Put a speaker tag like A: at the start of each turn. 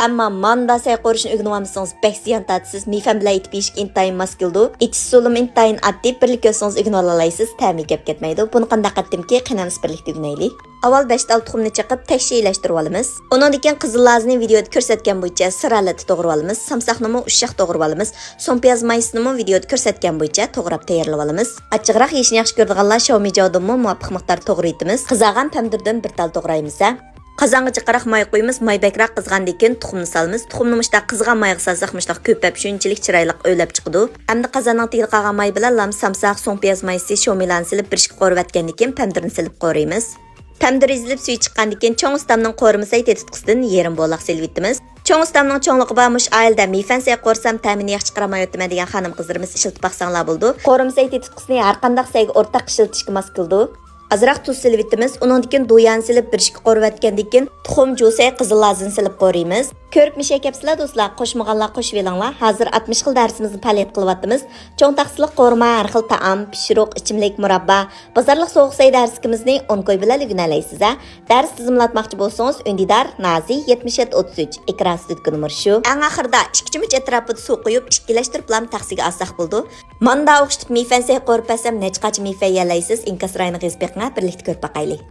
A: Ammo manda say qo'rishni o'rganolmasangiz bek ziyon tatisiz. Mifam bilan aytib yeyishga intayin mos keldi. Itish so'lim intayin addiy birlik ko'rsangiz o'rganolalaysiz. Ta'mi gap ketmaydi. Buni qanday qatdimki qinamiz birlikda o'rganaylik. Avval 5 tal tuxumni chiqib tashkillashtirib olamiz. Undan keyin qizil lazni videoda ko'rsatgan bo'yicha siralati to'g'rab olamiz. Samsaqni ushoq to'g'rab olamiz. So'ng piyoz maysini videoda ko'rsatgan bo'yicha to'g'rab tayyorlab olamiz. Achchiqroq yeyishni yaxshi ko'radiganlar Xiaomi jodimni muvofiq miqdor to'g'raytimiz. Qizargan pomidordan bir tal to'g'raymiz. Qozonga jiqaroq may qo'yamiz. May bakroq qizgandan keyin tuxumni solamiz. Tuxumni mushta qizgan mayga solsak mushta ko'pab shunchalik chiroyli o'ylab chiqadi. Hamda qozonning tagida qolgan may bilan lam samsaq, so'ng piyoz maysi, shomilan silib birishga qo'rvatgandan keyin pomidorni silib qo'raymiz. Pomidor ezilib suvi chiqqandan keyin cho'ng ustamning qo'rmasay tetitqisidan yarim bo'loq silib etamiz. Cho'ng ustamning cho'ngligi bo'lmuş oilda mifansay qo'rsam ta'mini yaxshi chiqaramayotman degan xonim qizlarimiz ishiltib baqsanglar bo'ldi. Qo'rmasay tetitqisini har qanday sayga o'rtaq ishiltishga mos keldi. Azroq tuz silib etamiz. Undan keyin do'yan silib birishga qo'rvatgandan keyin tuxum, jo'say, qizil lazini silib qo'raymiz. Ko'rib mishakapsizlar do'stlar, qo'shmaganlar qo'shib elinglar. Hozir 60 xil darsimizni faoliyat qilyapmiz. Cho'ng taqsiliq qo'rma, har xil taom, pishiriq, ichimlik, murabba, bozorlik so'g'say darskimizni 10 qo'y bilan o'rganalaysiz. Dars tizimlatmoqchi bo'lsangiz, Undidar Nazi 7733 ekran studiyasi nomeri shu. Eng oxirida 2 cho'mich atrofida suv qo'yib, ikkilashtirib lam taqsiga olsak bo'ldi. Manda o'xshitib mifansay qo'rpasam nechqacha mifay yalaysiz, inkas rayni g'izbiqni birlikda ko'rib baqaylik.